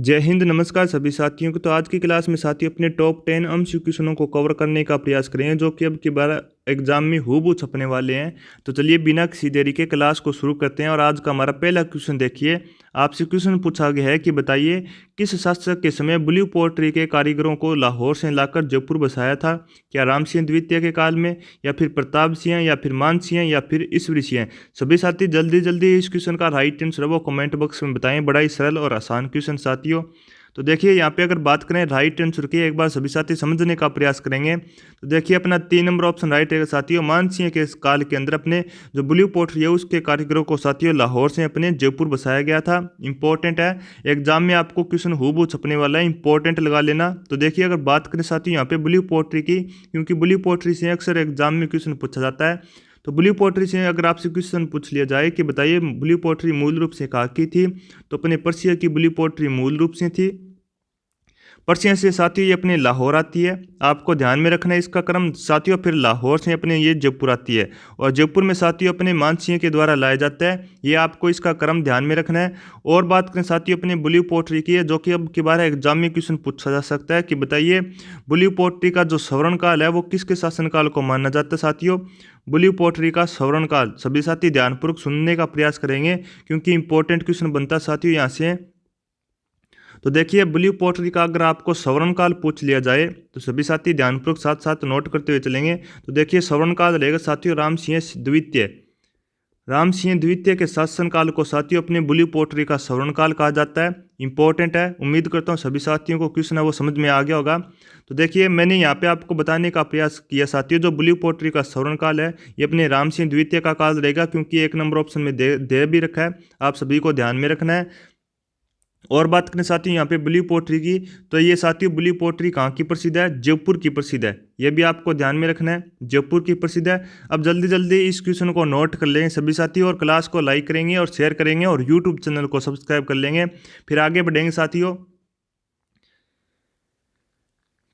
जय हिंद, नमस्कार सभी साथियों को। तो आज की क्लास में साथियों अपने टॉप 10 एमसीक्यू क्वेश्चनों को कवर करने का प्रयास करेंगे जो कि अब की बार एग्जाम में हूबहू छपने वाले हैं। तो चलिए बिना किसी देरी के क्लास को शुरू करते हैं। और आज का हमारा पहला क्वेश्चन देखिए, आपसे क्वेश्चन पूछा गया है कि बताइए किस शासक के समय ब्लू पोर्ट्री के कारीगरों को लाहौर से लाकर जयपुर बसाया था? क्या राम सिंह द्वितीय के काल में, या फिर प्रताप सिंह, या फिर मान सिंह, या फिर ईश्वरी सिंह? सभी साथी जल्दी जल्दी इस क्वेश्चन का राइट आंसर वो कमेंट बॉक्स में बताएं। बड़ा ही सरल और आसान क्वेश्चन साथियों। तो देखिए यहाँ पे अगर बात करें राइट आंसर की, एक बार सभी साथी समझने का प्रयास करेंगे। तो देखिए अपना 3 नंबर ऑप्शन राइट है साथियों। मान सिंह के काल के अंदर अपने जो ब्लू पोर्ट्री है उसके कारीगरों को साथियों लाहौर से अपने जयपुर बसाया गया था। इंपॉर्टेंट है, एग्जाम में आपको क्वेश्चन हूबहू छपने वाला है, इंपॉर्टेंट लगा लेना। तो देखिए अगर बात करें साथियों यहाँ पे ब्लू पोर्ट्री की, क्योंकि ब्लू पोर्ट्री से अक्सर एग्जाम में क्वेश्चन पूछा जाता है। तो ब्लू पोर्ट्री से अगर आपसे क्वेश्चन पूछ लिया जाए कि बताइए ब्लू पोर्ट्री मूल रूप से कहाँ की थी, तो अपने पर्सिया की ब्लू पोर्ट्री मूल रूप से थी। पर्सिया से साथियों ये अपने लाहौर आती है, आपको ध्यान में रखना है इसका क्रम साथियों। फिर लाहौर से अपने ये जयपुर आती है, और जयपुर में साथियों अपने मानसिंह के द्वारा लाया जाता है। ये आपको इसका क्रम ध्यान में रखना है। और बात करें साथियों अपने ब्लू पोर्ट्री की है, जो कि अब के बारे एग्जाम में क्वेश्चन पूछा जा सकता है कि बताइए ब्लू पोर्ट्री का जो सवर्ण काल है वो किसके शासनकाल को माना जाता है साथियों? ब्लू पोर्ट्री का सवर्ण काल। सभी साथी ध्यानपूर्वक सुनने का प्रयास करेंगे क्योंकि इंपॉर्टेंट क्वेश्चन बनता है साथियों यहाँ से। तो देखिए ब्लू पोर्ट्री का अगर आपको सवर्ण काल पूछ लिया जाए तो सभी साथी ध्यानपूर्वक साथ साथ नोट करते हुए चलेंगे। तो देखिए सवर्ण काल रहेगा साथियों राम सिंह द्वितीय। राम सिंह द्वितीय के शासन काल को साथियों अपने ब्लू पोर्ट्री का सवर्ण काल कहा जाता है। इंपॉर्टेंट है, उम्मीद करता हूँ सभी साथियों को क्वेश्चन है वो समझ में आ गया होगा। तो देखिए मैंने यहाँ पे आपको बताने का प्रयास किया साथियों, जो ब्लू पोर्ट्री का सवर्ण काल है ये अपने राम सिंह द्वितीय का काल रहेगा, क्योंकि 1 नंबर ऑप्शन में दे भी रखा है। आप सभी को ध्यान में रखना है। और बात करें साथियों यहाँ पे ब्लू पोर्ट्री की, तो ये साथियों ब्लू पोर्ट्री कहाँ की प्रसिद्ध है? जयपुर की प्रसिद्ध है। ये भी आपको ध्यान में रखना है, जयपुर की प्रसिद्ध है। अब जल्दी जल्दी इस क्वेश्चन को नोट कर लेंगे सभी साथी, और क्लास को लाइक करेंगे और शेयर करेंगे और यूट्यूब चैनल को सब्सक्राइब कर लेंगे। फिर आगे बढ़ेंगे साथियों।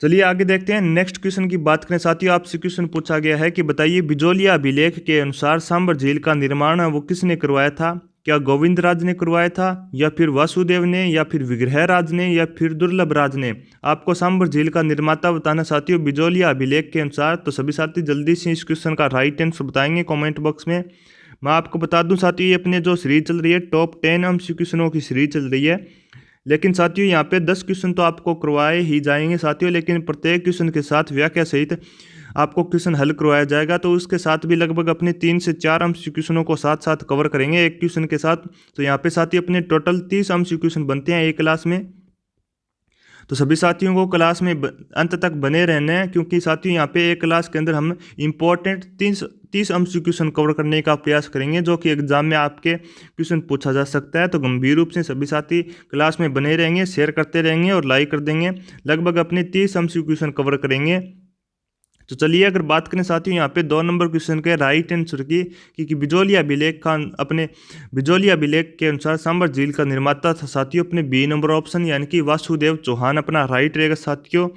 चलिए आगे देखते हैं। नेक्स्ट क्वेश्चन की बात करें साथियों, आपसे क्वेश्चन पूछा गया है कि बताइए बिजोलिया अभिलेख के अनुसार सांबर झील का निर्माण है वो किसने करवाया था? क्या गोविंद राज ने करवाया था, या फिर वासुदेव ने, या फिर विग्रह राज ने, या फिर दुर्लभ राज ने? आपको सांबर झील का निर्माता बताना साथियों बिजोलिया अभिलेख के अनुसार। तो सभी साथी जल्दी से इस क्वेश्चन का राइट आंसर बताएंगे कमेंट बॉक्स में। मैं आपको बता दूं साथियों ये अपने जो सीरीज चल रही है टॉप 10 एमसीक्यू क्वेश्चनों की सीरीज चल रही है। लेकिन साथियों यहाँ पे 10 क्वेश्चन तो आपको करवाए ही जाएंगे साथियों, लेकिन प्रत्येक क्वेश्चन के साथ व्याख्या सहित आपको क्वेश्चन हल करवाया जाएगा। तो उसके साथ भी लगभग अपने 3 से 4 एमसीक्यू क्वेश्चनों को साथ साथ कवर करेंगे एक क्वेश्चन के साथ। तो यहाँ पे साथियों अपने टोटल 30 एमसीक्यू क्वेश्चन बनते हैं एक क्लास में। तो सभी साथियों को क्लास में अंत तक बने रहना है, क्योंकि साथियों यहाँ पे एक क्लास के अंदर हम इंपॉर्टेंट 30 एमसीक्यू क्वेश्चन कवर करने का प्रयास करेंगे, जो कि एग्जाम में आपके क्वेश्चन पूछा जा सकता है। तो गंभीर रूप से सभी साथी क्लास में बने रहेंगे, शेयर करते रहेंगे और लाइक कर देंगे। लगभग अपने 30 एमसीक्यू क्वेश्चन कवर करेंगे। तो चलिए अगर बात करें साथियों यहाँ पे 2 नंबर क्वेश्चन के राइट आंसर की, क्योंकि बिजोलिया अभिलेख का अपने बिजोलिया अभिलेख के अनुसार सांबर झील का निर्माता था साथियों अपने बी नंबर ऑप्शन यानी कि वासुदेव चौहान अपना राइट रहेगा साथियों।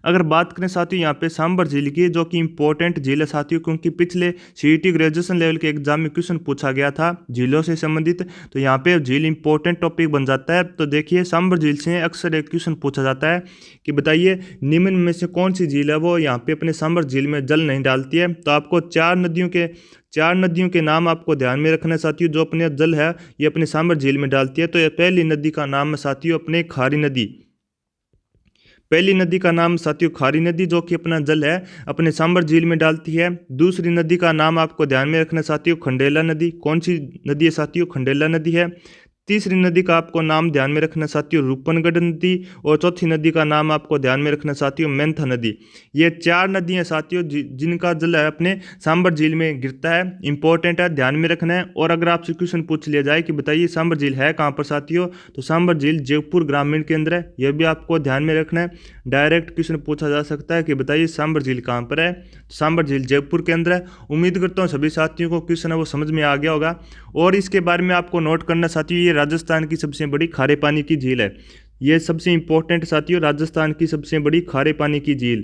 अगर बात करें साथियों यहाँ पे सांबर झील की, जो कि इंपॉर्टेंट झील है साथियों, क्योंकि पिछले सीईटी ग्रेजुएशन लेवल के एग्जाम में क्वेश्चन पूछा गया था झीलों से संबंधित। तो यहाँ पे झील इंपॉर्टेंट टॉपिक बन जाता है। तो देखिए सांबर झील से अक्सर एक क्वेश्चन पूछा जाता है कि बताइए निम्न में से कौन सी झील है वो यहाँ पे अपने सांबर झील में जल नहीं डालती है? तो आपको 4 नदियों के नाम आपको ध्यान में रखना है साथियों, जो अपने जल है ये अपने सांबर झील में डालती है। तो ये पहली नदी का नाम है साथियों अपने खारी नदी। पहली नदी का नाम साथियों खारी नदी, जो कि अपना जल है अपने सांबर झील में डालती है। दूसरी नदी का नाम आपको ध्यान में रखना साथियों खंडेला नदी। कौन सी नदी है साथियों? खंडेला नदी है। तीसरी नदी का आपको नाम ध्यान में रखना साथियों रूपनगढ़ नदी। और चौथी नदी का नाम आपको ध्यान में रखना साथियों मेंथा नदी। ये 4 नदियां साथियों जिनका जल है अपने सांबर झील में गिरता है। इंपॉर्टेंट है, ध्यान में रखना है। और अगर आपसे क्वेश्चन पूछ लिया जाए कि बताइए सांबर झील है कहाँ पर साथियों, तो सांबर झील जयपुर ग्रामीण के अंदर है। यह भी आपको ध्यान में रखना है। डायरेक्ट क्वेश्चन पूछा जा सकता है कि बताइए सांबर झील कहाँ पर है, तो सांबर झील जयपुर के अंदर है। उम्मीद करता हूँ सभी साथियों को क्वेश्चन है वो समझ में आ गया होगा। और इसके बारे में आपको नोट करना साथियों ये राजस्थान की सबसे बड़ी खारे पानी की झील है। ये सबसे इंपॉर्टेंट साथियों राजस्थान की सबसे बड़ी खारे पानी की झील।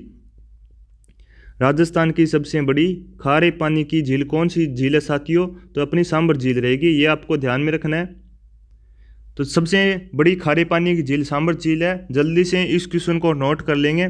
राजस्थान की सबसे बड़ी खारे पानी की झील कौन सी झील है साथियों? तो अपनी सांबर झील रहेगी, ये आपको ध्यान में रखना है। तो सबसे बड़ी खारे पानी की झील सांबर झील है। जल्दी से इस क्वेश्चन को नोट कर लेंगे,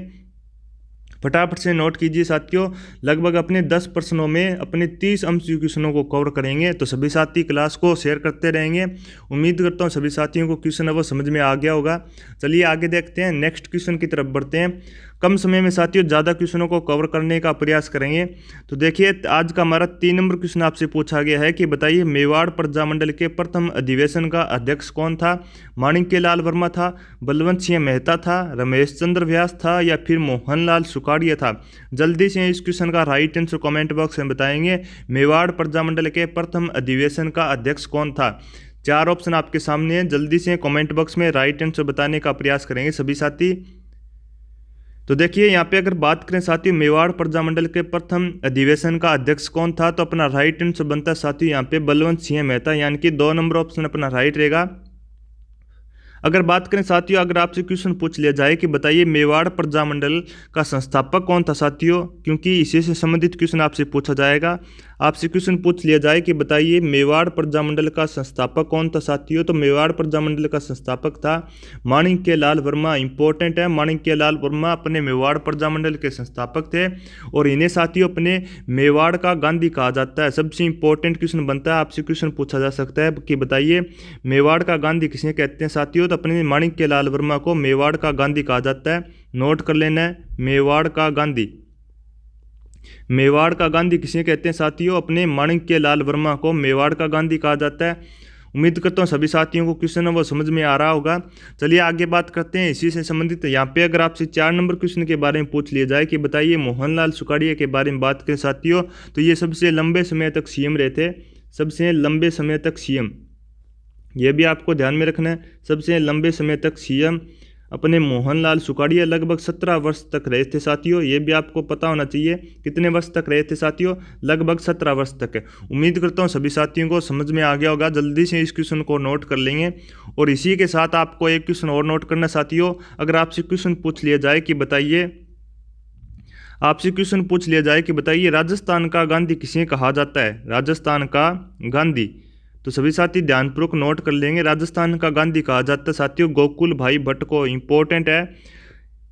फटाफट से नोट कीजिए साथियों। लगभग अपने 10 प्रश्नों में अपने 30 एमसीक्यू क्वेश्चनों को कवर करेंगे। तो सभी साथी क्लास को शेयर करते रहेंगे। उम्मीद करता हूँ सभी साथियों को क्वेश्चन वो समझ में आ गया होगा। चलिए आगे देखते हैं, नेक्स्ट क्वेश्चन की तरफ बढ़ते हैं। कम समय में साथियों ज़्यादा क्वेश्चनों को कवर करने का प्रयास करेंगे। तो देखिए आज का हमारा 3 नंबर क्वेश्चन आपसे पूछा गया है कि बताइए मेवाड़ प्रजामंडल के प्रथम अधिवेशन का अध्यक्ष कौन था। माणिक्यलाल वर्मा था, बलवंत सिंह मेहता था, रमेश चंद्र व्यास था या फिर मोहनलाल सुखाड़िया था। जल्दी से इस क्वेश्चन का राइट आंसर कमेंट बॉक्स में बताएंगे। मेवाड़ प्रजामंडल के प्रथम अधिवेशन का अध्यक्ष कौन था। 4 ऑप्शन आपके सामने है, जल्दी से कमेंट बॉक्स में राइट आंसर बताने का प्रयास करेंगे सभी साथी। तो देखिए यहाँ पे अगर बात करें साथियों मेवाड़ प्रजामंडल के प्रथम अधिवेशन का अध्यक्ष कौन था, तो अपना राइट आंसर बनता है साथियों यहाँ पे बलवंत सिंह मेहता, यानी कि 2 नंबर ऑप्शन अपना राइट रहेगा। अगर बात करें साथियों, अगर आपसे क्वेश्चन पूछ लिया जाए कि बताइए मेवाड़ प्रजामंडल का संस्थापक कौन था साथियों, क्योंकि इसी से संबंधित क्वेश्चन आपसे पूछा जाएगा। आपसे क्वेश्चन पूछ लिया जाए कि बताइए मेवाड़ प्रजामंडल का संस्थापक कौन था साथियों, तो मेवाड़ प्रजामंडल का संस्थापक था माणिक्यलाल वर्मा। इंपॉर्टेंट है, माणिक्यलाल वर्मा अपने मेवाड़ प्रजामंडल के संस्थापक थे और इन्हें साथियों अपने मेवाड़ का गांधी कहा जाता है। सबसे इंपॉर्टेंट क्वेश्चन बनता है, आपसे क्वेश्चन पूछा जा सकता है कि बताइए मेवाड़ का गांधी किसे कहते हैं साथियों, तो अपने माणिक्यलाल वर्मा को मेवाड़ का गांधी कहा जाता है। नोट कर लेना है, मेवाड़ का गांधी। मेवाड़ का गांधी किसे कहते हैं साथियों, अपने माणिक्यलाल वर्मा को मेवाड़ का गांधी कहा जाता है। उम्मीद करता हूँ सभी साथियों को क्वेश्चन वो समझ में आ रहा होगा। चलिए आगे बात करते हैं इसी से संबंधित। यहाँ पे अगर आपसे 4 नंबर क्वेश्चन के बारे में पूछ लिया जाए कि बताइए मोहनलाल सुखाड़िया के बारे में बात करें साथियों, तो ये सबसे लंबे समय तक सीएम रहे थे, सबसे लंबे समय तक सीएम, ये भी आपको ध्यान में रखना है। सबसे लंबे समय तक सीएम अपने मोहनलाल सुखाड़िया लगभग 17 वर्ष तक रहे थे साथियों, ये भी आपको पता होना चाहिए। कितने वर्ष तक रहे थे साथियों, लगभग 17 वर्ष तक है। उम्मीद करता हूँ सभी साथियों को समझ में आ गया होगा। जल्दी से इस क्वेश्चन को नोट कर लेंगे और इसी के साथ आपको एक क्वेश्चन और नोट करना साथियों। अगर आपसे क्वेश्चन पूछ लिया जाए कि बताइए, आपसे क्वेश्चन पूछ लिया जाए कि बताइए राजस्थान का गांधी किसे कहा जाता है, राजस्थान का गांधी, तो सभी साथी ध्यानपूर्वक नोट कर लेंगे। राजस्थान का गांधी कहा जाता है साथियों गोकुल भाई भट्ट को। इंपॉर्टेंट है,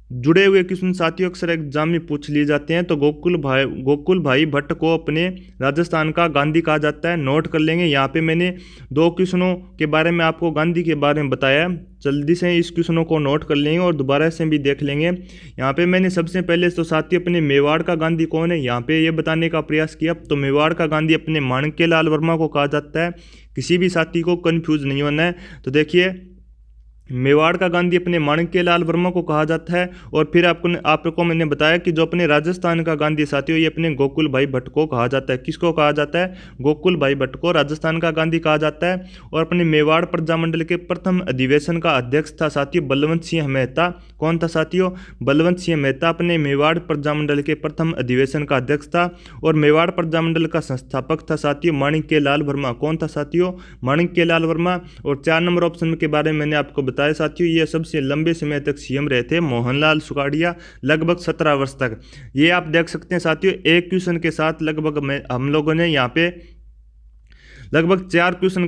जुड़े हुए क्वेश्चन साथियों अक्सर एग्जाम में पूछ लिए जाते हैं। तो गोकुल भाई भट्ट को अपने राजस्थान का गांधी कहा जाता है। नोट कर लेंगे। यहाँ पे मैंने 2 क्वेश्चनों के बारे में आपको गांधी के बारे में बताया, जल्दी से इस क्वेश्चनों को नोट कर लेंगे और दोबारा से भी देख लेंगे। यहाँ पे मैंने सबसे पहले तो साथियों अपने मेवाड़ का गांधी कौन है यहाँ पे ये बताने का प्रयास किया। तो मेवाड़ का गांधी अपने माणिक्यलाल वर्मा को कहा जाता है। किसी भी साथी को कन्फ्यूज नहीं होना है। तो देखिए मेवाड़ का गांधी अपने माणिक्यलाल वर्मा को कहा जाता है। और फिर आपको मैंने बताया कि जो अपने राजस्थान का गांधी साथियों ये अपने गोकुल भाई भट्ट को कहा जाता है। किसको कहा जाता है, गोकुल भाई भट्ट को राजस्थान का गांधी कहा जाता है। और अपने मेवाड़ प्रजामंडल के प्रथम अधिवेशन का अध्यक्ष था साथियों बलवंत सिंह मेहता। कौन था साथियों, बलवंत सिंह मेहता अपने मेवाड़ प्रजामंडल के प्रथम अधिवेशन का अध्यक्ष था। और मेवाड़ प्रजामंडल का संस्थापक था साथियों माणिक्यलाल वर्मा। कौन था साथियों, माणिक्यलाल वर्मा। और 4 नंबर ऑप्शन के बारे में मैंने आपको बताया साथियों, ये सबसे लंबे समय तक सीएम रहे थे मोहनलाल सुखाड़िया, लगभग 17 वर्ष तक। ये आप देख सकते हैं साथियों, एक क्वेश्चन के साथ लगभग हम लोगों ने यहाँ पे लगभग 4 क्वेश्चन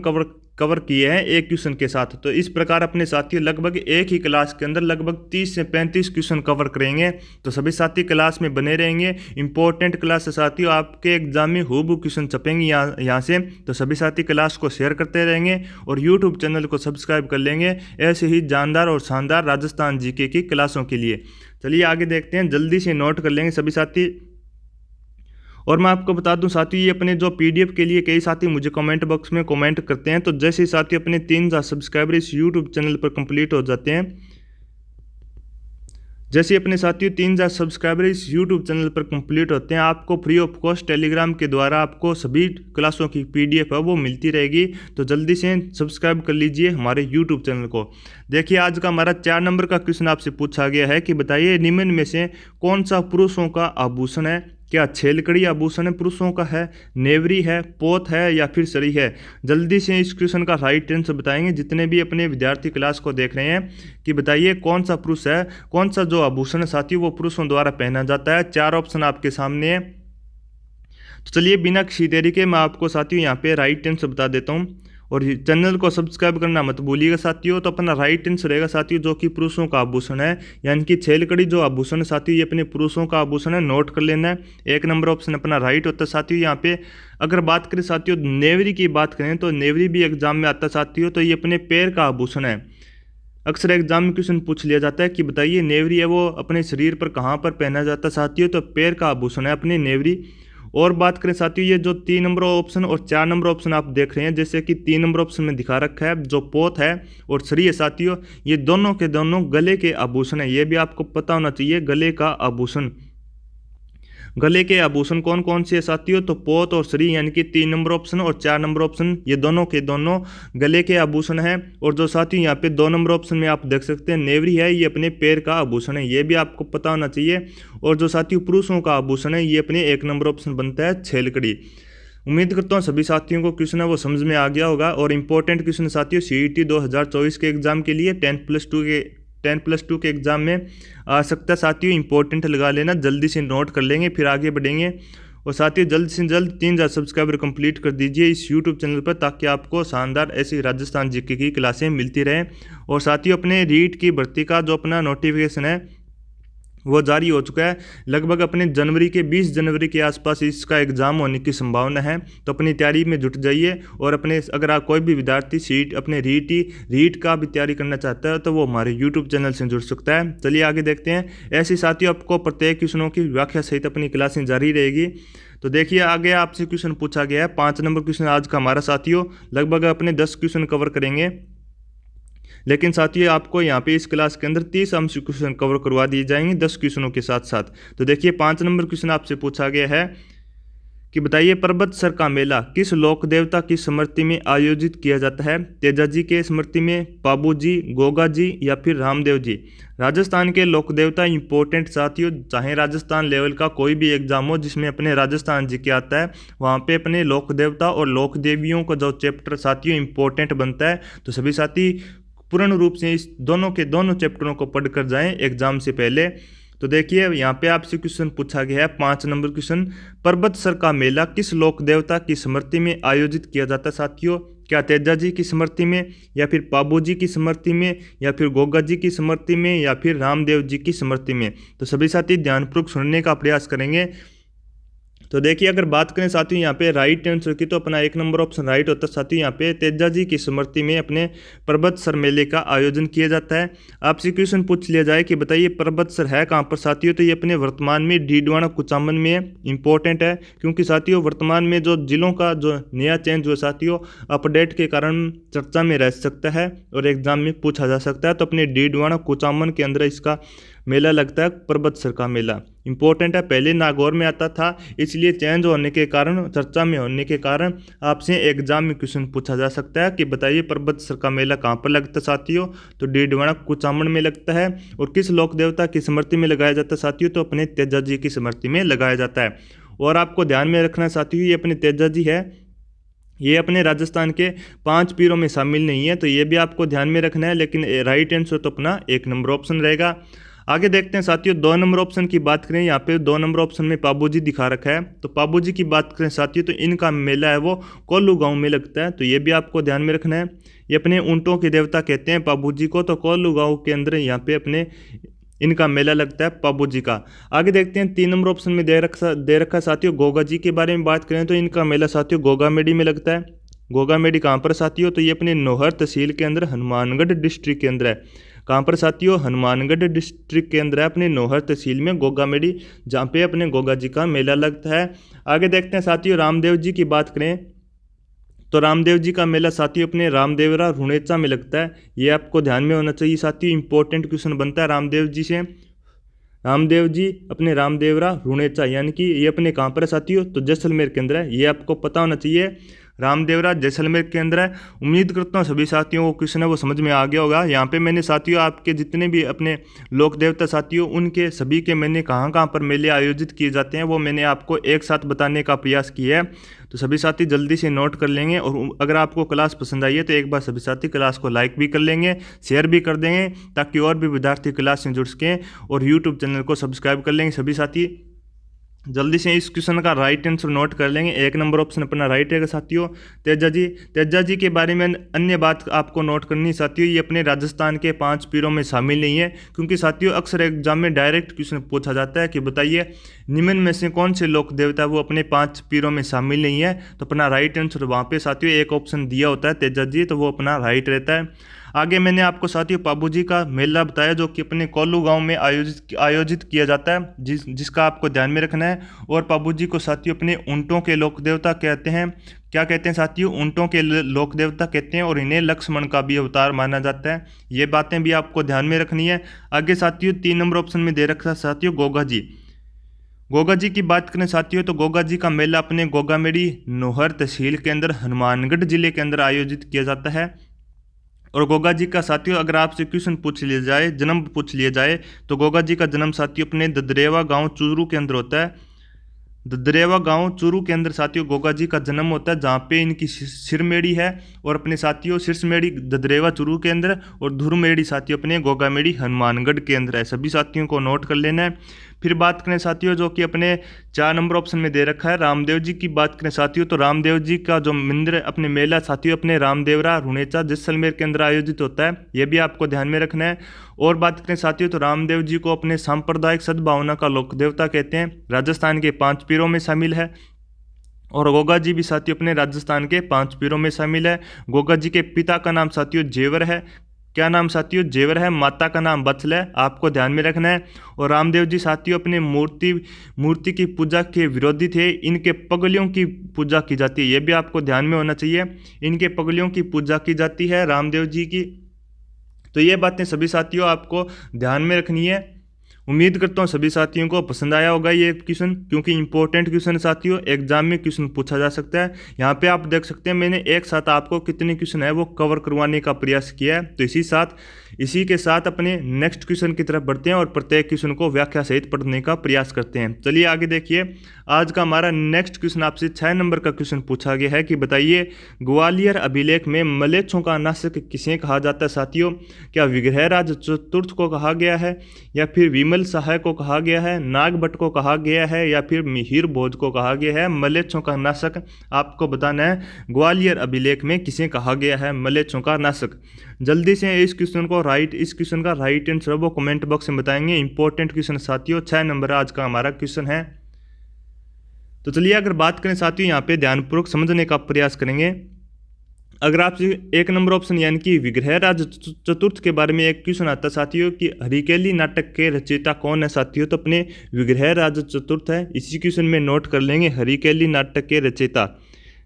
कवर किए हैं एक क्वेश्चन के साथ। तो इस प्रकार अपने साथियों लगभग एक ही क्लास के अंदर लगभग 30 से 35 क्वेश्चन कवर करेंगे। तो सभी साथी क्लास में बने रहेंगे। इंपॉर्टेंट क्लास है साथियों, आपके एग्जाम में हूबहू क्वेश्चन छपेंगे यहाँ से। तो सभी साथी क्लास को शेयर करते रहेंगे और यूट्यूब चैनल को सब्सक्राइब कर लेंगे ऐसे ही जानदार और शानदार राजस्थान जीके की क्लासों के लिए। चलिए आगे देखते हैं, जल्दी से नोट कर लेंगे सभी साथी। और मैं आपको बता दूं साथियों, ये अपने जो पीडीएफ के लिए कई साथी मुझे कमेंट बॉक्स में कमेंट करते हैं। तो जैसे ही साथियों अपने 3000 सब्सक्राइबर इस यूट्यूब चैनल पर कंप्लीट हो जाते हैं, जैसे अपने साथियों 3000 सब्सक्राइबर इस यूट्यूब चैनल पर कंप्लीट होते हैं, आपको फ्री ऑफ कॉस्ट टेलीग्राम के द्वारा आपको सभी क्लासों की पीडीएफ है वो मिलती रहेगी। तो जल्दी से सब्सक्राइब कर लीजिए हमारे यूट्यूब चैनल को। देखिए आज का हमारा 4 नंबर का क्वेश्चन आपसे पूछा गया है कि बताइए निम्न में से कौन सा पुरुषों का आभूषण है। क्या छेलकड़ी आभूषण पुरुषों का है, नेवरी है, पोत है या फिर सरी है। जल्दी से इस क्वेश्चन का राइट आंसर बताएंगे जितने भी अपने विद्यार्थी क्लास को देख रहे हैं कि बताइए कौन सा पुरुष है, कौन सा जो आभूषण साथियों वो पुरुषों द्वारा पहना जाता है। 4 ऑप्शन आपके सामने है। तो चलिए बिना किसी देरी के मैं आपको साथियों यहाँ पे राइट आंसर बता देता हूँ। और चैनल को सब्सक्राइब करना मत भूलिएगा साथियों। तो अपना राइट आंसर रहेगा साथियों जो कि पुरुषों का आभूषण है, यानी कि छेलकड़ी जो आभूषण है साथियों ये अपने पुरुषों का आभूषण है, नोट कर लेना है। 1 नंबर ऑप्शन अपना राइट होता है साथियों। यहाँ पे अगर बात करें साथियों नेवरी की बात करें तो नेवरी भी एग्जाम में आता है साथियों। तो ये अपने पैर का आभूषण है। अक्सर एग्जाम में क्वेश्चन पूछ लिया जाता है कि बताइए नेवरी है वो अपने शरीर पर कहाँ पर पहना जाता है साथियों, तो पैर का आभूषण है अपनी नेवरी। और बात करें साथियों ये जो 3 नंबर ऑप्शन और 4 नंबर ऑप्शन आप देख रहे हैं, जैसे कि 3 नंबर ऑप्शन में दिखा रखा है जो पोत है और श्री है साथियों, ये दोनों के दोनों गले के आभूषण है। ये भी आपको पता होना चाहिए, गले का आभूषण। गले के आभूषण कौन कौन से है साथियों, तो पोत और श्री, यानी कि 3 नंबर ऑप्शन और 4 नंबर ऑप्शन ये दोनों के दोनों गले के आभूषण है। और जो साथियों यहाँ पे 2 नंबर ऑप्शन में आप देख सकते हैं नेवरी है, ये अपने पैर का आभूषण है। ये भी आपको पता होना चाहिए। और जो साथियों पुरुषों का आभूषण है ये अपने 1 नंबर ऑप्शन बनता है छेलकड़ी। उम्मीद करता हूँ सभी साथियों को क्वेश्चन है वो समझ में आ गया होगा। और इंपॉर्टेंट क्वेश्चन साथियों CET 2024 के एग्जाम के लिए 10+2 के एग्जाम में आ सकता है साथियों। इंपॉर्टेंट लगा लेना, जल्दी से नोट कर लेंगे फिर आगे बढ़ेंगे। और साथियों जल्द से जल्द 3000 सब्सक्राइबर कंप्लीट कर दीजिए इस YouTube चैनल पर, ताकि आपको शानदार ऐसी राजस्थान जीके की क्लासें मिलती रहें। और साथियों अपने रीट की भर्ती का जो अपना नोटिफिकेशन है वो जारी हो चुका है। लगभग अपने जनवरी के 20 जनवरी के आसपास इसका एग्ज़ाम होने की संभावना है। तो अपनी तैयारी में जुट जाइए। और अपने अगर आप कोई भी विद्यार्थी सीट अपने रीट का भी तैयारी करना चाहता है तो वो हमारे यूट्यूब चैनल से जुड़ सकता है। चलिए आगे देखते हैं। ऐसे साथियों आपको प्रत्येक क्वेश्चनों की व्याख्या सहित अपनी क्लासें जारी रहेगी। तो देखिए आगे आपसे क्वेश्चन पूछा गया है। 5 नंबर क्वेश्चन आज का हमारा साथियों, लगभग अपने 10 क्वेश्चन कवर करेंगे, लेकिन साथियों आपको यहाँ पे इस क्लास के अंदर 30 अंश क्वेश्चन कवर करवा दिए जाएंगे 10 क्वेश्चनों के साथ साथ। तो देखिए 5 नंबर क्वेश्चन आपसे पूछा गया है कि बताइए परबतसर का मेला किस लोक देवता की स्मृति में आयोजित किया जाता है। तेजा जी के स्मृति में, पाबू जी, गोगा जी या फिर रामदेव जी। राजस्थान के लोक देवता इंपॉर्टेंट साथियों, चाहे राजस्थान लेवल का कोई भी एग्जाम हो जिसमें अपने राजस्थान जी के आता है, वहाँ पे अपने लोक देवता और लोक देवियों का जो चैप्टर साथियों इंपॉर्टेंट बनता है। तो सभी साथी पूर्ण रूप से इस दोनों के दोनों चैप्टरों को पढ़ कर जाएं एग्जाम से पहले। तो देखिए यहाँ पे आपसे क्वेश्चन पूछा गया है 5 नंबर क्वेश्चन, परबतसर का मेला किस लोक देवता की स्मृति में आयोजित किया जाता है साथियों। क्या तेजा जी की स्मृति में, या फिर पाबू जी की स्मृति में, या फिर गोगा जी की स्मृति में, या फिर रामदेव जी की स्मृति में। तो सभी साथी ध्यानपूर्वक सुनने का प्रयास करेंगे। तो देखिए अगर बात करें साथियों यहाँ पे राइट आंसर की, तो अपना 1 नंबर ऑप्शन राइट होता है साथियों। यहाँ पे तेजा जी की स्मृति में अपने परबतसर मेले का आयोजन किया जाता है। आपसे क्वेश्चन पूछ लिया जाए कि बताइए परबतसर है कहाँ पर साथियों, तो ये अपने वर्तमान में डीडवाना कुचामन में है। इंपॉर्टेंट है क्योंकि साथियों वर्तमान में जो जिलों का जो नया चेंज हुआ साथियों अपडेट के कारण चर्चा में रह सकता है और एग्जाम में पूछा जा सकता है। तो अपने डीडवाना कुचामन के अंदर इसका मेला लगता है, परबतसर का मेला। इंपॉर्टेंट है, पहले नागौर में आता था, इसलिए चेंज होने के कारण, चर्चा में होने के कारण आपसे एग्जाम में क्वेश्चन पूछा जा सकता है कि बताइए परबतसर का मेला कहाँ पर लगता है साथियों, तो डीडवाना कुचामन में लगता है। और किस लोक देवता की स्मृति में लगाया जाता है साथियों, तो अपने तेजा जी की स्मृति में लगाया जाता है। और आपको ध्यान में रखना साथियों ये अपने तेजा जी है, ये अपने राजस्थान के 5 पीरों में शामिल नहीं है, तो ये भी आपको ध्यान में रखना है। लेकिन राइट आंसर तो अपना 1 नंबर ऑप्शन रहेगा। आगे देखते हैं साथियों 2 नंबर ऑप्शन की बात करें। यहाँ पे 2 नंबर ऑप्शन में पाबू जी दिखा रखा है। तो पाबू जी की बात करें साथियों तो इनका मेला है वो कोल्लू गांव में लगता है, तो ये भी आपको ध्यान में रखना है। ये अपने ऊँटों के देवता कहते हैं पाबू जी को, तो कोल्लू गांव के अंदर यहाँ पे अपने इनका मेला लगता है पाबू जी का। आगे देखते हैं 3 नंबर ऑप्शन में दे रखा साथियों गोगा जी के बारे में बात करें तो इनका मेला साथियों गोगामेडी में लगता है। गोगामेडी कहाँ पर साथियों, तो ये अपने नौहर तहसील के अंदर हनुमानगढ़ डिस्ट्रिक्ट के अंदर है। कहाँ पर साथियों, हनुमानगढ़ डिस्ट्रिक्ट के अंदर है अपने नौहर तहसील में गोगामेडी, जहाँ पे अपने गोगा जी का मेला लगता है। आगे देखते हैं साथियों रामदेव जी की बात करें तो रामदेव जी का मेला साथियों अपने रामदेवरा रुणेचा में लगता है। ये आपको ध्यान में होना चाहिए साथियों, इंपॉर्टेंट क्वेश्चन बनता है रामदेव जी से। रामदेव जी अपने रामदेवरा रुणेचा, यानी कि ये अपने कहाँ पर है साथियों, तो जैसलमेर के अंदर है। ये आपको पता होना चाहिए, रामदेवरा जैसलमेर के अंदर है। उम्मीद करता हूँ सभी साथियों को क्वेश्चन है वो समझ में आ गया होगा। यहाँ पे मैंने साथियों आपके जितने भी अपने लोक देवता साथियों उनके सभी के मैंने कहाँ कहाँ पर मेले आयोजित किए जाते हैं वो मैंने आपको एक साथ बताने का प्रयास किया है। तो सभी साथी जल्दी से नोट कर लेंगे। और अगर आपको क्लास पसंद आई है तो एक बार सभी साथी क्लास को लाइक भी कर लेंगे, शेयर भी कर देंगे, ताकि और भी विद्यार्थी क्लास से जुड़ सकें। और यूट्यूब चैनल को सब्सक्राइब कर लेंगे सभी साथी। जल्दी से इस क्वेश्चन का राइट आंसर नोट कर लेंगे। 1 नंबर ऑप्शन अपना राइट रहेगा साथियों। तेजा जी के बारे में अन्य बात आपको नोट करनी साथियों, ये अपने राजस्थान के 5 पीरों में शामिल नहीं है, क्योंकि साथियों अक्सर एग्जाम में डायरेक्ट क्वेश्चन पूछा जाता है कि बताइए निम्न में से कौन से लोक देवता वो अपने 5 पीरों में शामिल नहीं है। तो अपना राइट आंसर वहाँ पे साथियों एक ऑप्शन दिया होता है तेजा जी, तो वो अपना राइट रहता है। आगे मैंने आपको साथियों पाबूजी का मेला बताया, जो कि अपने कोल्लू गांव में आयोजित किया जाता है, जिसका आपको ध्यान में रखना है। और पाबूजी को साथियों अपने ऊंटों के लोक देवता कहते हैं। क्या कहते हैं साथियों? ऊंटों के लोक देवता कहते हैं, और इन्हें लक्ष्मण का भी अवतार माना जाता है। ये बातें भी आपको ध्यान में रखनी है। आगे साथियों 3 नंबर ऑप्शन में दे रखा है साथियों गोगा जी। गोगा जी की बात करें साथियों, तो गोगा जी का मेला अपने गोगामेड़ी नोहर तहसील के अंदर हनुमानगढ़ जिले के अंदर आयोजित किया जाता है। और गोगा जी का साथियों अगर आपसे क्वेश्चन पूछ लिया जाए, जन्म पूछ लिया जाए, तो गोगा जी का जन्म साथियों अपने ददरेवा गांव चूरू के अंदर होता है। ददरेवा गांव चूरू के अंदर साथियों गोगा जी का जन्म होता है, जहाँ पे इनकी सिरमेड़ी है। और अपने साथियों सिरसमेड़ी ददरेवा चूरू के अंदर, और धुरमेड़ी साथियों अपने गोगामेड़ी हनुमानगढ़ के अंदर है। सभी साथियों को नोट कर लेना है। फिर बात करें साथियों जो कि अपने 4 नंबर ऑप्शन में दे रखा है, रामदेव जी की बात करें साथियों, तो रामदेव जी का जो मंदिर अपने मेला साथियों अपने रामदेवरा रुणेचा जैसलमेर के अंदर आयोजित होता है। ये भी आपको ध्यान में रखना है। और बात करें साथियों तो रामदेव जी को अपने सांप्रदायिक सद्भावना का लोक देवता कहते हैं, राजस्थान के 5 पीरों में शामिल है। और गोगा जी भी साथियों अपने राजस्थान के 5 पीरों में शामिल है। गोगा जी के पिता का नाम साथियों जेवर है। क्या नाम साथियों? जेवर है। माता का नाम बत्सल है, आपको ध्यान में रखना है। और रामदेव जी साथियों अपने मूर्ति की पूजा के विरोधी थे। इनके पगलियों की पूजा की जाती है, ये भी आपको ध्यान में होना चाहिए। इनके पगलियों की पूजा की जाती है रामदेव जी की। तो ये बातें सभी साथियों आपको ध्यान में रखनी है। उम्मीद करता हूँ सभी साथियों को पसंद आया होगा ये क्वेश्चन, क्योंकि इंपॉर्टेंट क्वेश्चन साथियों एग्जाम में क्वेश्चन पूछा जा सकता है। यहाँ पे आप देख सकते हैं मैंने एक साथ आपको कितने क्वेश्चन है वो कवर करवाने का प्रयास किया है। तो इसी के साथ अपने नेक्स्ट क्वेश्चन की तरफ बढ़ते हैं और प्रत्येक क्वेश्चन को व्याख्या सहित पढ़ने का प्रयास करते हैं। चलिए आगे देखिए, आज का हमारा नेक्स्ट क्वेश्चन आपसे 6 नंबर का क्वेश्चन पूछा गया है कि बताइए ग्वालियर अभिलेख में मलेच्छों का नाशक किसे कहा जाता है साथियों? क्या विग्रहराज चतुर्थ को कहा गया है, या फिर विमल सहाय को कहा गया है, नागभट्ट को कहा गया है, या फिर मिहिर भोज को कहा गया है? मलेच्छों का नाशक आपको बताना है ग्वालियर अभिलेख में किसे कहा गया है मलेच्छों का नाशक। जल्दी से इस क्वेश्चन का राइट आंसर वो कमेंट बॉक्स में बताएंगे। इंपॉर्टेंट क्वेश्चन साथियों 6 नंबर आज का हमारा क्वेश्चन है। तो चलिए अगर बात करें साथियों यहाँ पे ध्यानपूर्वक समझने का प्रयास करेंगे। अगर आपसे 1 नंबर ऑप्शन यानी कि विग्रहराज चतुर्थ के बारे में एक क्वेश्चन आता है साथियों कि हरिकेली नाटक के रचयिता कौन है साथियों? तो अपने विग्रहराज चतुर्थ है। इसी क्वेश्चन में नोट कर लेंगे हरिकेली नाटक के रचयिता।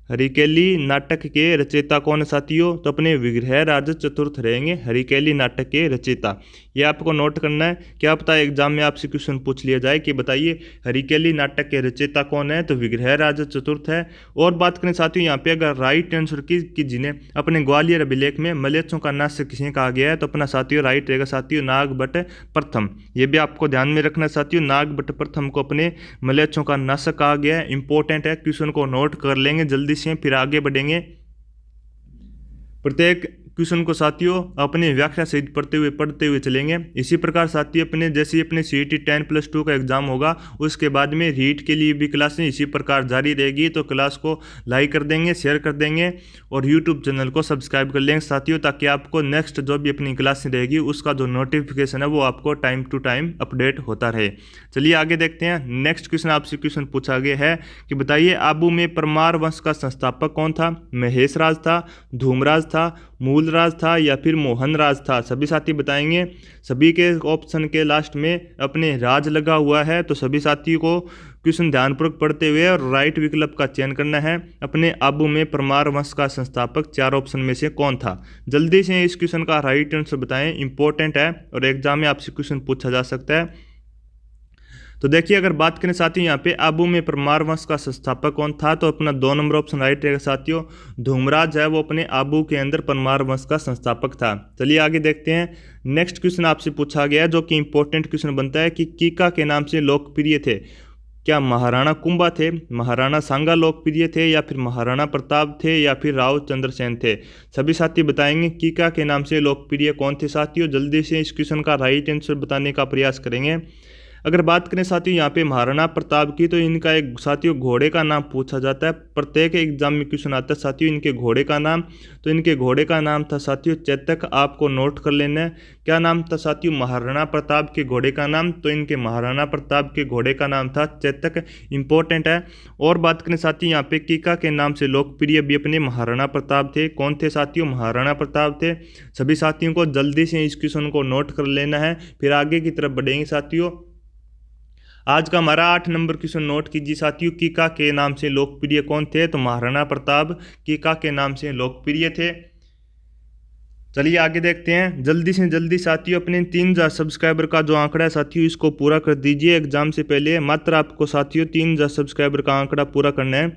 हरिकेली नाटक के रचयिता कौन है साथियों? तो अपने विग्रहराज चतुर्थ रहेंगे हरिकेली नाटक के रचयिता। ये आपको नोट करना है। क्या पता है एग्जाम में आपसे क्वेश्चन पूछ लिया जाए कि बताइए हरिकेली नाटक के रचयिता कौन है? तो विग्रहराज चतुर्थ है। और बात करें साथियों यहाँ पे अगर राइट आंसर की जिन्हें अपने ग्वालियर अभिलेख में मलेच्छों का नाश किसे कहा गया है, तो अपना साथियों राइट रहेगा साथियों नागभट्ट प्रथम। ये भी आपको ध्यान में रखना साथियों, नागभट्ट प्रथम को अपने मलेच्छों का नाशक कहा गया है। इंपॉर्टेंट है, क्वेश्चन को नोट कर लेंगे जल्दी से, फिर आगे बढ़ेंगे। प्रत्येक क्वेश्चन को साथियों अपने व्याख्या सहित पढ़ते हुए चलेंगे। इसी प्रकार साथियों अपने जैसे अपने CET 10+2 का एग्जाम होगा उसके बाद में रीट के लिए भी क्लासें इसी प्रकार जारी रहेगी। तो क्लास को लाइक कर देंगे, शेयर कर देंगे और यूट्यूब चैनल को सब्सक्राइब कर लेंगे साथियों, ताकि आपको नेक्स्ट जो भी अपनी क्लासें रहेगी उसका जो नोटिफिकेशन है वो आपको टाइम टू टाइम अपडेट होता रहे। चलिए आगे देखते हैं। नेक्स्ट क्वेश्चन आपसे क्वेश्चन पूछा गया है कि बताइए आबू में परमार वंश का संस्थापक कौन था? महेश राज था, धूमराज था, मूलराज था, या फिर मोहन राज था? सभी साथी बताएंगे। सभी के ऑप्शन के लास्ट में अपने राज लगा हुआ है, तो सभी साथी को क्वेश्चन ध्यानपूर्वक पढ़ते हुए और राइट विकल्प का चयन करना है। अपने आबू में परमार वंश का संस्थापक 4 ऑप्शन में से कौन था? जल्दी से इस क्वेश्चन का राइट आंसर बताएं, इंपॉर्टेंट है और एग्जाम में आपसे क्वेश्चन पूछा जा सकता है। तो देखिए अगर बात करें साथियों यहाँ पे आबू में परमार वंश का संस्थापक कौन था, तो अपना 2 नंबर ऑप्शन राइट रहेगा साथियों। धूमराज है वो अपने आबू के अंदर परमार वंश का संस्थापक था। चलिए आगे देखते हैं। नेक्स्ट क्वेश्चन आपसे पूछा गया जो कि इंपॉर्टेंट क्वेश्चन बनता है कि कीका के नाम से लोकप्रिय थे। क्या महाराणा कुंभा थे, महाराणा सांगा लोकप्रिय थे, या फिर महाराणा प्रताप थे, या फिर राव चंद्रसेन थे? सभी साथी बताएंगे कीका के नाम से लोकप्रिय कौन थे साथियों। जल्दी से इस क्वेश्चन का राइट आंसर बताने का प्रयास करेंगे। अगर बात करें साथियों यहाँ पे महाराणा प्रताप की, तो इनका एक साथियों घोड़े का नाम पूछा जाता है। प्रत्येक एग्जाम में क्वेश्चन आता है साथियों इनके घोड़े का नाम। तो इनके घोड़े का नाम था साथियों चेतक, आपको नोट कर लेना है। क्या नाम था साथियों महाराणा प्रताप के घोड़े का नाम? तो इनके महाराणा प्रताप के घोड़े का नाम था चेतक, इंपॉर्टेंट है। और बात करें साथियों यहाँ पे कीका के नाम से लोकप्रिय भी अपने महाराणा प्रताप थे। कौन थे साथियों? महाराणा प्रताप थे। सभी साथियों को जल्दी से इस क्वेश्चन को नोट कर लेना है, फिर आगे की तरफ बढ़ेंगे साथियों। आज का हमारा 8 नंबर क्वेश्चन नोट कीजिए साथियों, कीका के नाम से लोकप्रिय कौन थे? तो महाराणा प्रताप कीका के नाम से लोकप्रिय थे। चलिए आगे देखते हैं। जल्दी से जल्दी साथियों अपने 3000 सब्सक्राइबर का जो आंकड़ा है साथियों इसको पूरा कर दीजिए। एग्जाम से पहले मात्र आपको साथियों 3000 सब्सक्राइबर का आंकड़ा पूरा करना है,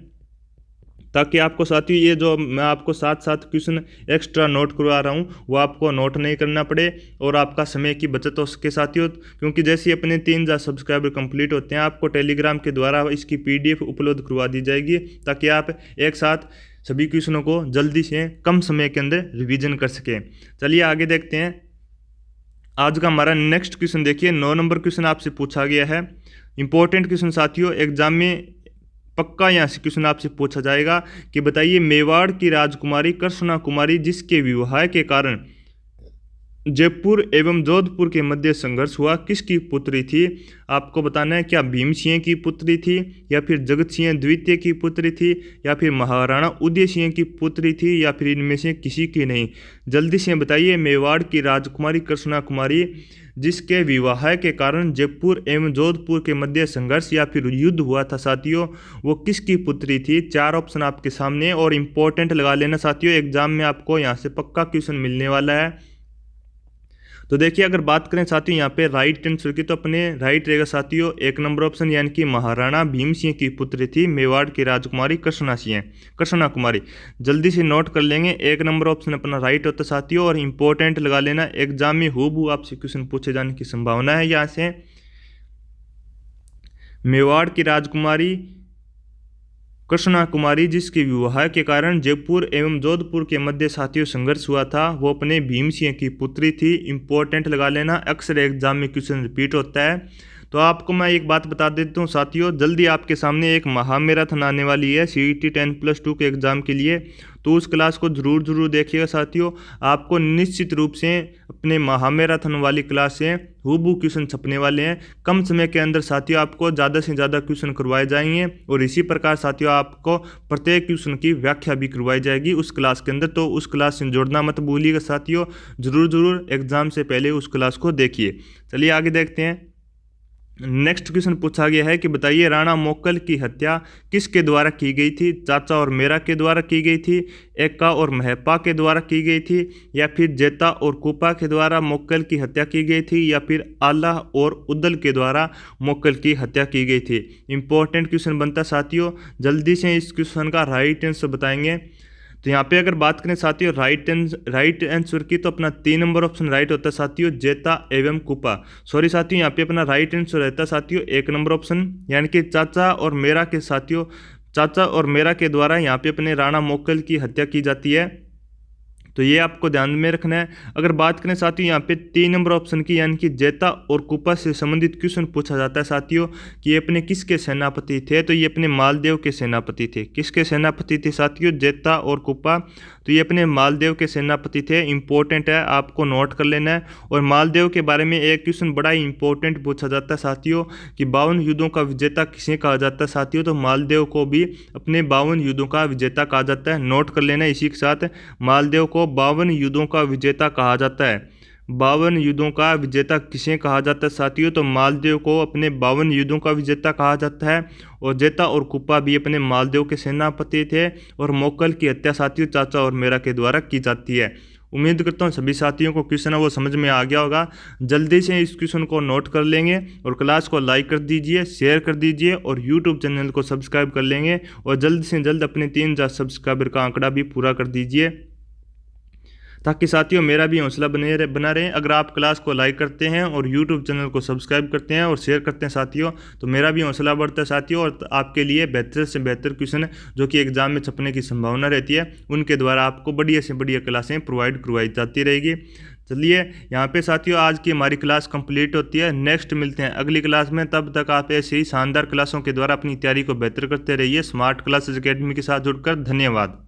ताकि आपको साथियों ये जो मैं आपको 7 क्वेश्चन एक्स्ट्रा नोट करवा रहा हूँ वो आपको नोट नहीं करना पड़े और आपका समय की बचत हो सके साथियों। क्योंकि जैसे ही अपने 3000 सब्सक्राइबर कंप्लीट होते हैं आपको टेलीग्राम के द्वारा इसकी PDF उपलब्ध करवा दी जाएगी, ताकि आप एक साथ सभी क्वेश्चनों को जल्दी से कम समय के अंदर रिवीजन कर सकें। चलिए आगे देखते हैं। आज का हमारा नेक्स्ट क्वेश्चन देखिए, 9 नंबर क्वेश्चन आपसे पूछा गया है। इंपॉर्टेंट क्वेश्चन साथियों, एग्जाम में पक्का यहाँ से क्वेश्चन आपसे पूछा जाएगा कि बताइए मेवाड़ की राजकुमारी कृष्णा कुमारी जिसके विवाह के कारण जयपुर एवं जोधपुर के मध्य संघर्ष हुआ किसकी पुत्री थी? आपको बताना है क्या भीम सिंह की पुत्री थी, या फिर जगत सिंह द्वितीय की पुत्री थी, या फिर महाराणा उदय सिंह की पुत्री थी, या फिर इनमें से किसी की नहीं। जल्दी से बताइए मेवाड़ की राजकुमारी कृष्णा कुमारी जिसके विवाह के कारण जयपुर एवं जोधपुर के मध्य संघर्ष या फिर युद्ध हुआ था साथियों, वो किसकी पुत्री थी? 4 ऑप्शन आपके सामने और इम्पोर्टेंट लगा लेना साथियों, एग्जाम में आपको यहाँ से पक्का क्वेश्चन मिलने वाला है। तो देखिए अगर बात करें साथियों यहाँ पे राइट आंसर की, तो अपने राइट रहेगा साथियों 1 नंबर ऑप्शन, यानी कि महाराणा भीम सिंह की पुत्री थी मेवाड़ की राजकुमारी कृष्णा कुमारी। जल्दी से नोट कर लेंगे, 1 नंबर ऑप्शन अपना राइट होता है साथियों और इम्पोर्टेंट लगा लेना। एग्जाम में हूबहू आपसे क्वेश्चन पूछे जाने की संभावना है। यहाँ से मेवाड़ की राजकुमारी कृष्णा कुमारी जिसके विवाह के कारण जयपुर एवं जोधपुर के मध्य साथियों संघर्ष हुआ था, वो अपने भीम सिंह की पुत्री थी। इंपॉर्टेंट लगा लेना, अक्सर एग्जाम में क्वेश्चन रिपीट होता है। तो आपको मैं एक बात बता देता हूँ साथियों, जल्दी आपके सामने एक महामैराथन आने वाली है CET 10+2 के एग्ज़ाम के लिए, तो उस क्लास को जरूर देखिएगा साथियों। आपको निश्चित रूप से अपने महामैराथन वाली क्लास से हूबहू क्वेश्चन छपने वाले हैं। कम समय के अंदर साथियों आपको ज़्यादा से ज़्यादा क्वेश्चन करवाए जाएंगे और इसी प्रकार साथियों आपको प्रत्येक क्वेश्चन की व्याख्या भी करवाई जाएगी उस क्लास के अंदर। तो उस क्लास से जोड़ना मत भूलिएगा साथियों, जरूर एग्जाम से पहले उस क्लास को देखिए। चलिए आगे देखते हैं। नेक्स्ट क्वेश्चन पूछा गया है कि बताइए राणा मोक्कल की हत्या किसके द्वारा की गई थी? चाचा और मेरा के द्वारा की गई थी, एक्का और महपा के द्वारा की गई थी, या फिर जेता और कुपा के द्वारा मोक्कल की हत्या की गई थी, या फिर आला और उद्दल के द्वारा मोक्कल की हत्या की गई थी। इंपॉर्टेंट क्वेश्चन बनता साथियों, जल्दी से इस क्वेश्चन का राइट आंसर बताएंगे। तो यहाँ पे अगर बात करें साथियों राइट आंसर की, तो अपना 3 नंबर ऑप्शन राइट होता है साथियों जेता एवं कुपा। सॉरी साथियों, यहाँ पे अपना राइट आंसर रहता है साथियों 1 नंबर ऑप्शन, यानी कि चाचा और मेरा के साथियों, चाचा और मेरा के द्वारा यहाँ पे अपने राणा मोक्कल की हत्या की जाती है। तो ये आपको ध्यान में रखना है। अगर बात करें साथियों यहाँ पे 3 नंबर ऑप्शन की, यानी कि जेता और कुपा से संबंधित क्वेश्चन पूछा जाता है साथियों कि ये अपने किसके सेनापति थे? तो ये अपने मालदेव के सेनापति थे। किसके सेनापति थे साथियों? जेता और कुपा। तो ये अपने मालदेव के सेनापति थे। इंपॉर्टेंट है, आपको नोट कर लेना है। और मालदेव के बारे में एक क्वेश्चन बड़ा ही इंपॉर्टेंट पूछा जाता है साथियों कि 52 युद्धों का विजेता किसे कहा जाता है साथियों? तो मालदेव को भी अपने 52 युद्धों का विजेता कहा जाता है। नोट कर लेना इसी के साथ, मालदेव को 52 युद्धों का विजेता कहा जाता है। 52 युद्धों का विजेता किसे कहा जाता है साथियों? तो मालदेव को अपने 52 युद्धों का विजेता कहा जाता है। और जेता और कुपा भी अपने मालदेव के सेनापति थे। और मोक्कल की हत्या साथियों चाचा और मेरा के द्वारा की जाती है। उम्मीद करता हूँ सभी साथियों को क्वेश्चन है वो समझ में आ गया होगा। जल्दी से इस क्वेश्चन को नोट कर लेंगे और क्लास को लाइक कर दीजिए, शेयर कर दीजिए और यूट्यूब चैनल को सब्सक्राइब कर लेंगे। और जल्द से जल्द अपने 3000 सब्सक्राइबर का आंकड़ा भी पूरा कर दीजिए, ताकि साथियों मेरा भी हौसला बना रहे। अगर आप क्लास को लाइक करते हैं और यूट्यूब चैनल को सब्सक्राइब करते हैं और शेयर करते हैं साथियों, तो मेरा भी हौसला बढ़ता है साथियों। और आपके लिए बेहतर से बेहतर क्वेश्चन जो कि एग्जाम में छपने की संभावना रहती है, उनके द्वारा आपको बढ़िया से बढ़िया क्लासें प्रोवाइड करवाई जाती रहेगी। चलिए यहाँ पे साथियों आज की हमारी क्लास कंप्लीट होती है। नेक्स्ट मिलते हैं अगली क्लास में। तब तक आप ऐसे ही शानदार क्लासों के द्वारा अपनी तैयारी को बेहतर करते रहिए स्मार्ट क्लासेस एकेडमी के साथ जुड़कर। धन्यवाद।